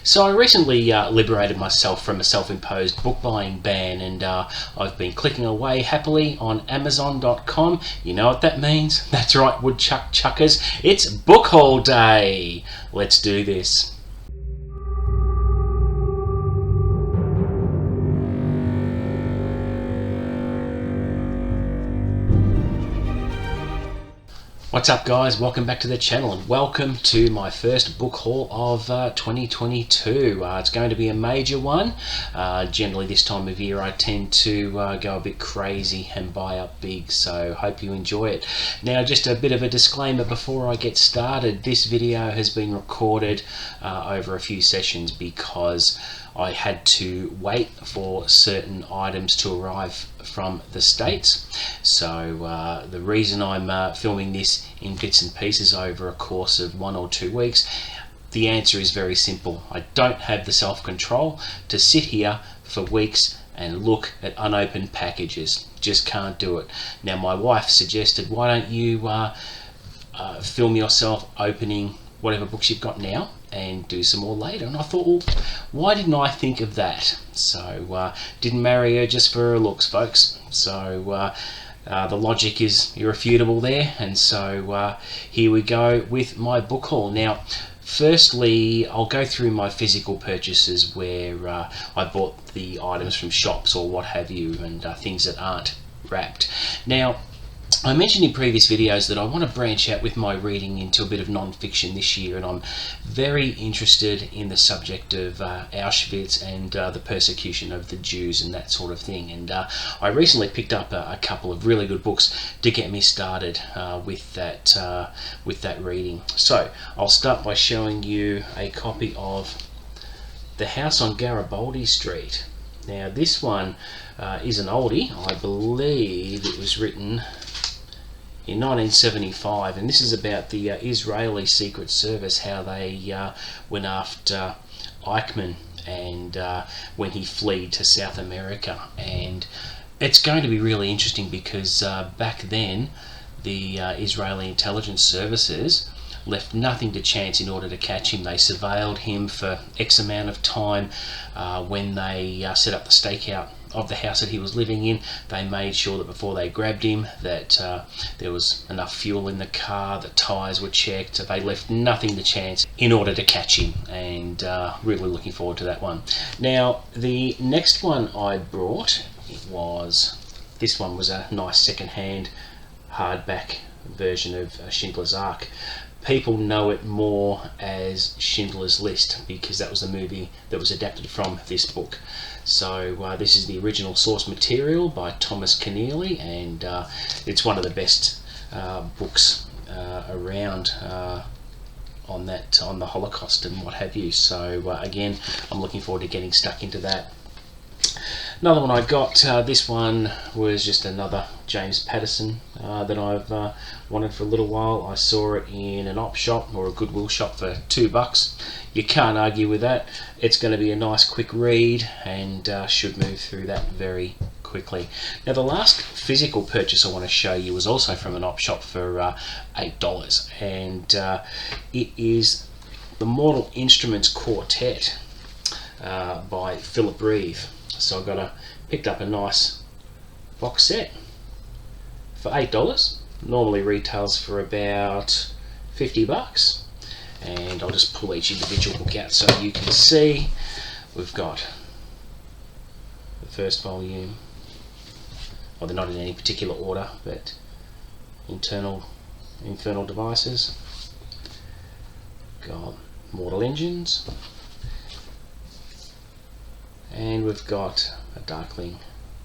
So I recently liberated myself from a self-imposed book buying ban, and I've been clicking away happily on Amazon.com. You know what that means? That's right, woodchuck chuckers. It's book haul day. Let's do this. What's up, guys? Welcome back to the channel and welcome to my first book haul of 2022. It's going to be a major one. Generally this time of year I tend to go a bit crazy and buy up big, so hope you enjoy it. Now, just a bit of a disclaimer before I get started. This video has been recorded over a few sessions because I had to wait for certain items to arrive from the States. So the reason I'm filming this in bits and pieces over a course of 1 or 2 weeks, the answer is very simple. I don't have the self-control to sit here for weeks and look at unopened packages. Just can't do it. Now, my wife suggested, why don't you film yourself opening whatever books you've got now and do some more later. And I thought, well, why didn't I think of that? So didn't marry her just for her looks, folks. So the logic is irrefutable there, and so here we go with my book haul. Now, firstly, I'll go through my physical purchases where I bought the items from shops or what have you, and things that aren't wrapped. Now, I mentioned in previous videos that I want to branch out with my reading into a bit of non-fiction this year, and I'm very interested in the subject of Auschwitz and the persecution of the Jews and that sort of thing. And I recently picked up a couple of really good books to get me started with that reading. So I'll start by showing you a copy of The House on Garibaldi Street. Now, this one is an oldie. I believe it was written in 1975, and this is about the Israeli Secret Service, how they went after Eichmann and when he fled to South America. And it's going to be really interesting because back then the Israeli intelligence services left nothing to chance in order to catch him. They surveilled him for X amount of time. When they set up the stakeout of the house that he was living in, they made sure that before they grabbed him that there was enough fuel in the car, the tyres were checked. They left nothing to chance in order to catch him, and really looking forward to that one. Now, the next one I brought this one was a nice second-hand hardback version of Schindler's Ark. People know it more as Schindler's List because that was the movie that was adapted from this book. So this is the original source material by Thomas Keneally, and it's one of the best books around on the Holocaust and what have you. So again, I'm looking forward to getting stuck into that. Another one I got, this one was just another James Patterson that I've wanted for a little while. I saw it in an op shop or a Goodwill shop for $2. You can't argue with that. It's going to be a nice quick read and should move through that very quickly. Now, the last physical purchase I want to show you was also from an op shop for $8, and it is the Mortal Instruments Quartet by Reeve. So I picked up a nice box set for $8. Normally retails for about $50, and I'll just pull each individual book out so you can see. We've got the first volume. Well, they're not in any particular order, but Infernal Devices. Got Mortal Engines. And we've got a Darkling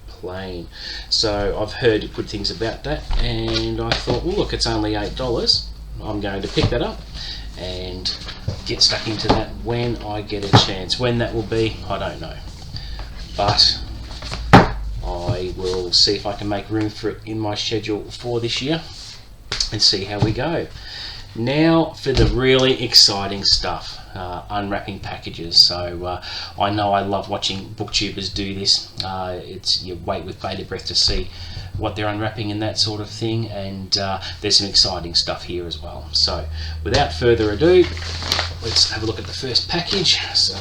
Plane. So I've heard good things about that, and I thought, well, look, it's only $8. I'm going to pick that up and get stuck into that when I get a chance. When that will be, I don't know, but I will see if I can make room for it in my schedule for this year and see how we go. Now for the really exciting stuff, unwrapping packages. So I know I love watching booktubers do this. You wait with bated breath to see what they're unwrapping and that sort of thing, and there's some exciting stuff here as well. So without further ado, let's have a look at the first package. So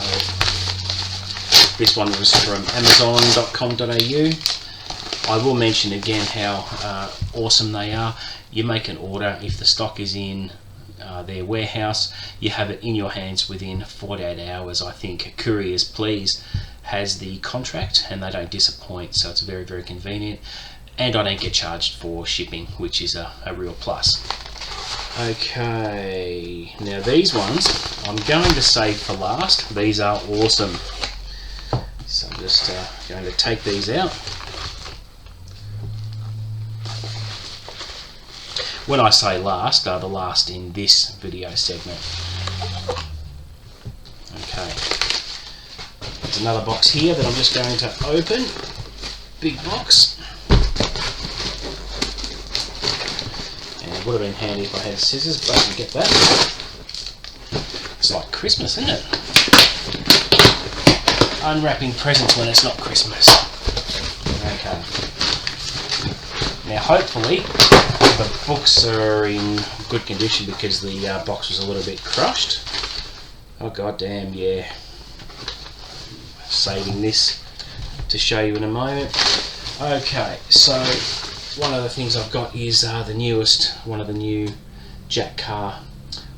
this one was from amazon.com.au. I will mention again how awesome they are. You make an order, if the stock is in their warehouse, you have it in your hands within 48 hours. I think Couriers Please has the contract and they don't disappoint, so it's very, very convenient, and I don't get charged for shipping, which is a real plus. Okay, now these ones I'm going to save for last. These are awesome, so I'm just going to take these out. When I say last, the last in this video segment. Okay, there's another box here that I'm just going to open. Big box. And it would have been handy if I had scissors, but I can get that. It's like Christmas, isn't it? Unwrapping presents when it's not Christmas. Okay. Now hopefully the books are in good condition because the box was a little bit crushed. Oh god damn, yeah. Saving this to show you in a moment. Okay, so one of the things I've got is the newest, one of the new Jack Carr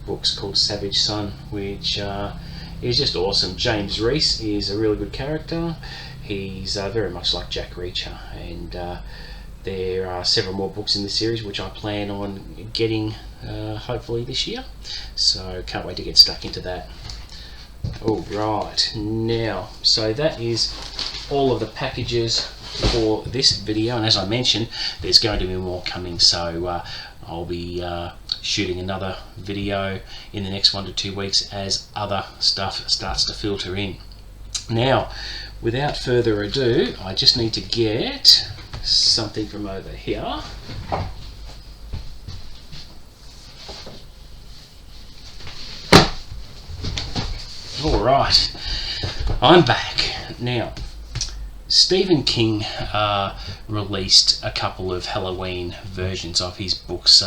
books called Savage Son, which is just awesome. James Reese is a really good character. He's very much like Jack Reacher, and there are several more books in the series which I plan on getting hopefully this year, so can't wait to get stuck into that. Alright, now, so that is all of the packages for this video, and as I mentioned, there's going to be more coming, so I'll be shooting another video in the next 1 to 2 weeks as other stuff starts to filter in. Now, without further ado, I just need to get something from over here. Alright, I'm back. Now, Stephen King released a couple of Halloween versions of his books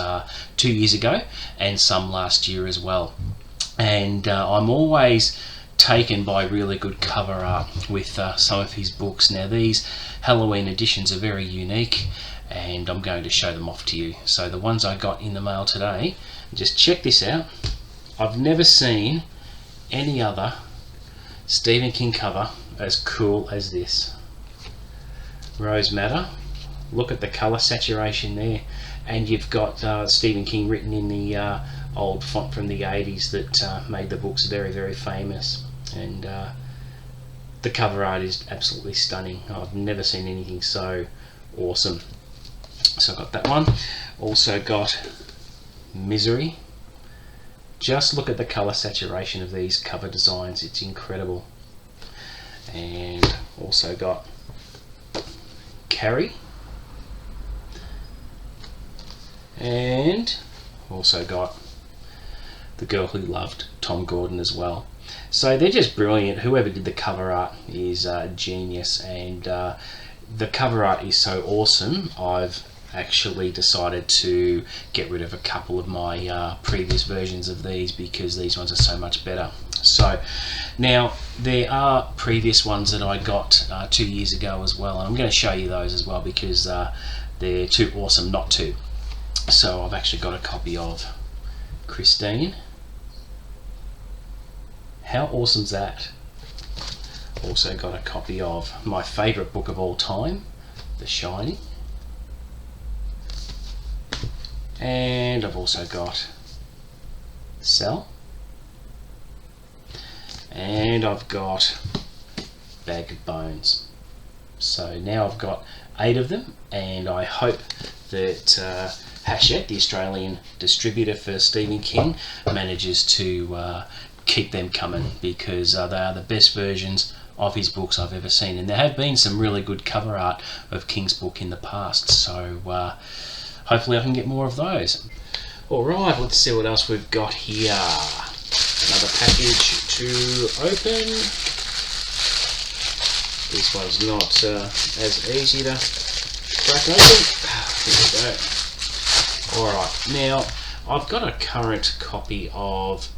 2 years ago and some last year as well. And I'm always taken by really good cover art with some of his books. Now these Halloween editions are very unique and I'm going to show them off to you. So the ones I got in the mail today, just check this out. I've never seen any other Stephen King cover as cool as this. Rose Madder, look at the colour saturation there, and you've got Stephen King written in the old font from the 80s that made the books very, very famous, and the cover art is absolutely stunning. I've never seen anything so awesome. So I've got that one. Also got Misery. Just look at the colour saturation of these cover designs, it's incredible. And also got Carrie, and also got The Girl Who Loved Tom Gordon as well. So they're just brilliant. Whoever did the cover art is a genius, and the cover art is so awesome I've actually decided to get rid of a couple of my previous versions of these because these ones are so much better. So now there are previous ones that I got 2 years ago as well, and I'm going to show you those as well because they're too awesome not to. So I've actually got a copy of Christine. How awesome's that? Also got a copy of my favourite book of all time, The Shining. And I've also got Cell. And I've got Bag of Bones. So now I've got 8 of them, and I hope that Hachette, the Australian distributor for Stephen King, manages to keep them coming, because they are the best versions of his books I've ever seen, and there have been some really good cover art of King's book in the past, so hopefully I can get more of those. Alright, let's see what else we've got here. Another package to open. This one's not as easy to crack open. Here we go. Alright, now I've got a current copy of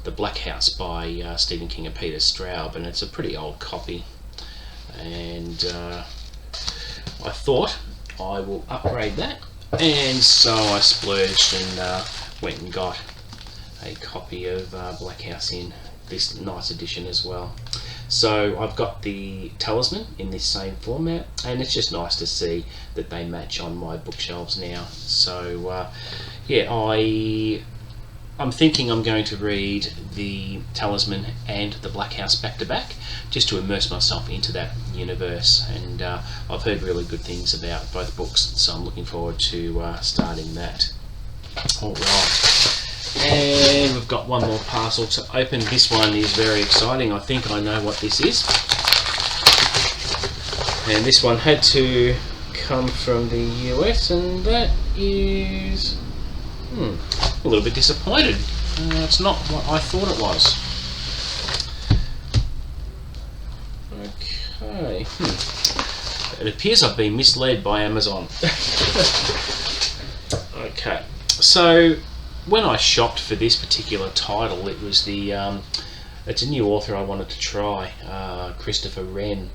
The Black House by Stephen King and Peter Straub, and it's a pretty old copy. And I thought I will upgrade that, and so I splurged and went and got a copy of Black House in this nice edition as well. So I've got the Talisman in this same format, and it's just nice to see that they match on my bookshelves now. So yeah, I'm thinking I'm going to read the Talisman and the Black House back to back, just to immerse myself into that universe. And I've heard really good things about both books, so I'm looking forward to starting that. Alright, and we've got one more parcel to open. This one is very exciting. I think I know what this is. And this one had to come from the US, and that is a little bit disappointed. It's not what I thought it was. Okay. It appears I've been misled by Amazon. Okay. So when I shopped for this particular title, it was the it's a new author I wanted to try, Christopher Wren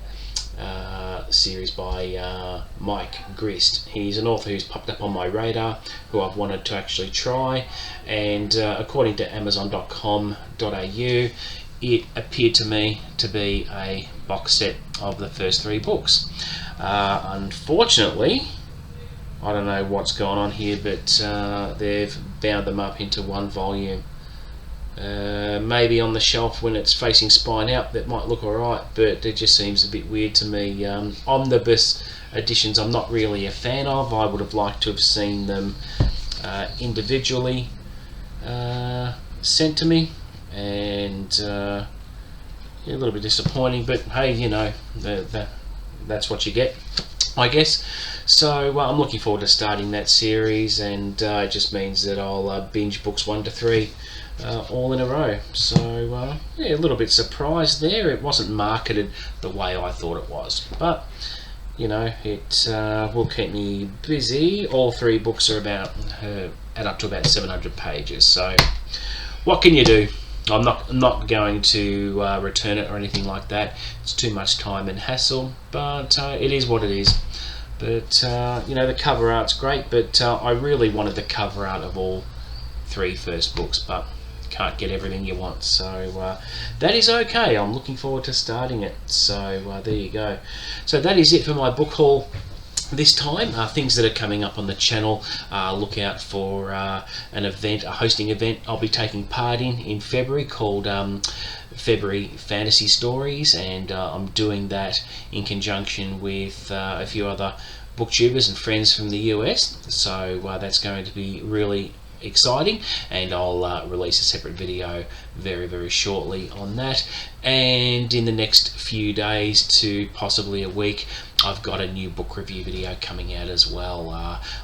series by Mike Grist. He's an author who's popped up on my radar, who I've wanted to actually try, and according to Amazon.com.au, it appeared to me to be a box set of the first 3 books. Unfortunately, I don't know what's going on here, but they've bound them up into one volume. Maybe on the shelf when it's facing spine out that might look alright, but it just seems a bit weird to me. Omnibus editions I'm not really a fan of. I would have liked to have seen them individually sent to me, and yeah, a little bit disappointing, but hey, you know, that's what you get, I guess. So I'm looking forward to starting that series, and it just means that I'll binge books 1 to 3 all in a row. So yeah, a little bit surprised there. It wasn't marketed the way I thought it was, but you know, it will keep me busy. All 3 books are about add up to about 700 pages. So what can you do? I'm not going to return it or anything like that. It's too much time and hassle, but it is what it is. But you know, the cover art's great, but I really wanted the cover art of all 3 first books, but can't get everything you want. So that is okay. I'm looking forward to starting it. So there you go. So that is it for my book haul this time. Things that are coming up on the channel, look out for an event, a hosting event I'll be taking part in February, called February Fantasy Stories, and I'm doing that in conjunction with a few other booktubers and friends from the US. So that's going to be really exciting, and I'll release a separate video very shortly on that. And in the next few days to possibly a week, I've got a new book review video coming out as well.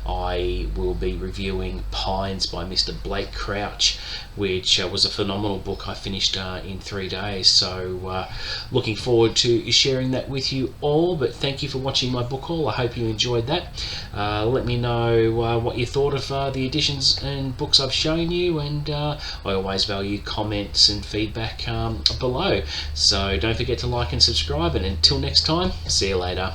I will be reviewing Pines by Mr. Blake Crouch, which was a phenomenal book I finished in 3 days. So looking forward to sharing that with you all. But thank you for watching my book haul. I hope you enjoyed that. Let me know what you thought of the editions and books I've shown you, and I always value comments and feedback below. So don't forget to like and subscribe, and until next time, see you later.